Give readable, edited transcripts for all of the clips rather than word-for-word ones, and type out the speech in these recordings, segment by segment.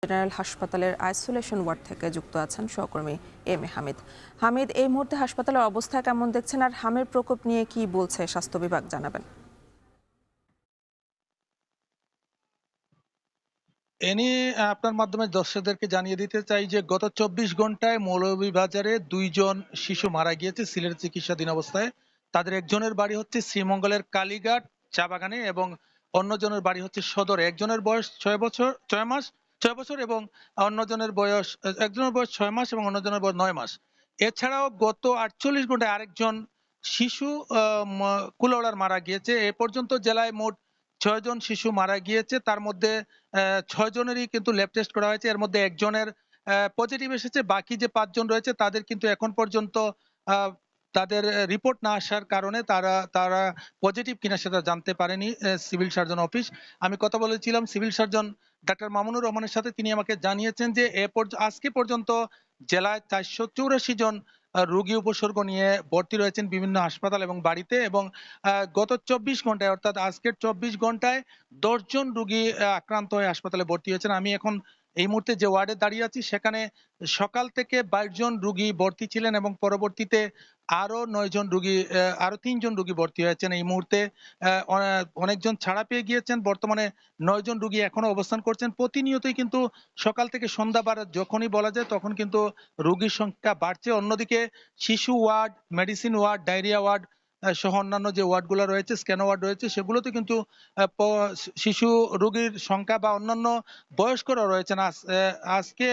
General হাসপাতালের isolation word থেকে যুক্ত আছেন সহকর্মী এম এ হামিদ। হামিদ, এই মুহূর্তে হাসপাতালের অবস্থা কেমন দেখছেন, আর হামের প্রকোপ নিয়ে কি বলছে স্বাস্থ্য বিভাগ, জানাবেন। এ নিয়ে আপনার মাধ্যমে দর্শকদেরকে জানিয়ে দিতে চাই যে গত ২৪ ঘন্টায় মৌলভীবাজারে ২ জন শিশু মারা গিয়েছে সিলেট চিকিৎসাধীন অবস্থায়। তাদের একজনের বাড়ি হচ্ছে শ্রীমঙ্গলের কালীঘাট চা বাগানে এবং অন্যজনের বাড়ি হচ্ছে সদরে। একজনের বয়স ৬ বছর এবং অন্যজনের বয়স একজনের বয়স ৬ মাস এবং অন্যজনের বয়স ৯ মাস। এছাড়াও গত ৪৮ ঘন্টায় আরেকজন শিশু কুলাউড়ার মারা গিয়েছে। এ পর্যন্ত জেলায় মোট ৬ জন শিশু মারা গিয়েছে। তার মধ্যে ৬ জনেরই কিন্তু ল্যাব টেস্ট করা হয়েছে। এর মধ্যে একজনের পজিটিভ এসেছে। বাকি যে ৫ জন রয়েছে তাদের কিন্তু এখন পর্যন্ত আ তাদের রিপোর্ট না আসার কারণে তারা তারা পজিটিভ কিনা সেটা জানতে পারেনি সিভিল সার্জন অফিস। আমি কথা বলেছিলাম সিভিল সার্জন ডাক্তার মামুনুর রহমানের সাথে। তিনি আমাকে জানিয়েছেন যে আজকে পর্যন্ত জেলায় ৪৮৪ জন রোগী উপসর্গ নিয়ে ভর্তি রয়েছেন বিভিন্ন হাসপাতাল এবং বাড়িতে এবং গত ২৪ ঘন্টায় অর্থাৎ আজকের ২৪ ঘন্টায় ১০ জন রোগী আক্রান্ত হয়ে হাসপাতালে ভর্তি হয়েছেন। আমি এখন এই মুহূর্তে যে ওয়ার্ডে দাঁড়িয়ে আছি সেখানে সকাল থেকে ২২ জন রোগী ভর্তি ছিলেন এবং পরবর্তীতে আরো ৯ জন রোগী আরো ৩ জন রোগী ভর্তি হয়েছেন। এই মুহূর্তে অনেকজন ছাড়া পেয়ে গিয়েছেন। বর্তমানে ৯ জন রোগী এখনো অবস্থান করছেন। প্রতিনিয়তই কিন্তু সকাল থেকে সন্ধ্যা যখনই বলা যায় তখন কিন্তু রোগীর সংখ্যা বাড়ছে। অন্যদিকে শিশু ward, medicine ward, diarrhoea ward সহ অন্যান্য যে ওয়ার্ডগুলো রয়েছে, স্ক্যান ওয়ার্ড রয়েছে, সেগুলোতে কিন্তু শিশু রোগীর সংখ্যা বা অন্যান্য বয়স্করা রয়েছেন। আজকে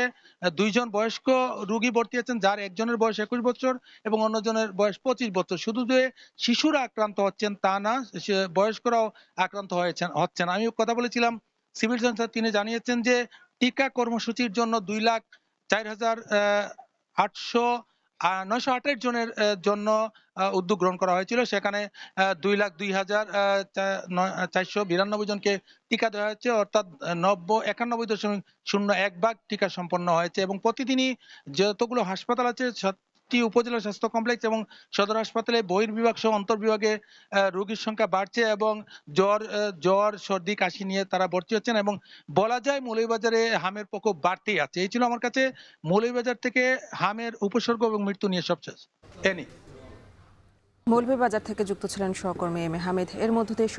২ জন বয়স্ক রোগী ভর্তি আছেন, যার একজনের বয়স ২১ বছর এবং অন্যজনের বয়স ২৫ বছর। শুধু যে শিশুরা আক্রান্ত হচ্ছেন তা না, বয়স্করাও আক্রান্ত হচ্ছেন। আমি কথা বলেছিলাম সিভিল সার্জন, তিনি জানিয়েছেন যে টিকা কর্মসূচির জন্য ২,০৪,৮০৯২৮ জনের জন্য উদ্যোগ গ্রহণ করা হয়েছিল। সেখানে ২,০২,৪৯২ জনকে টিকা দেওয়া হয়েছে, অর্থাৎ ৯১.০১ ভাগ টিকা সম্পন্ন হয়েছে এবং প্রতিদিনই যতগুলো হাসপাতাল আছে ৭টি উপজেলা স্বাস্থ্য কমপ্লেক্স এবং সদর হাসপাতালে বহির্বিভাগ সহ অন্তর্বিভাগে রোগীর সংখ্যা বাড়ছে এবং জ্বর, সর্দি, কাশি নিয়ে তারা ভর্তি হচ্ছেন এবং বলা যায় মৌলভীবাজারে হামের প্রকোপ বাড়তেই আছে। এই ছিল আমার কাছে মৌলভীবাজার থেকে হামের উপসর্গ এবং মৃত্যু নিয়ে সবশেষ। এনি মৌলভীবাজার থেকে যুক্ত ছিলেন সহকর্মী এম এ হামিদ। এর মধ্য দিয়ে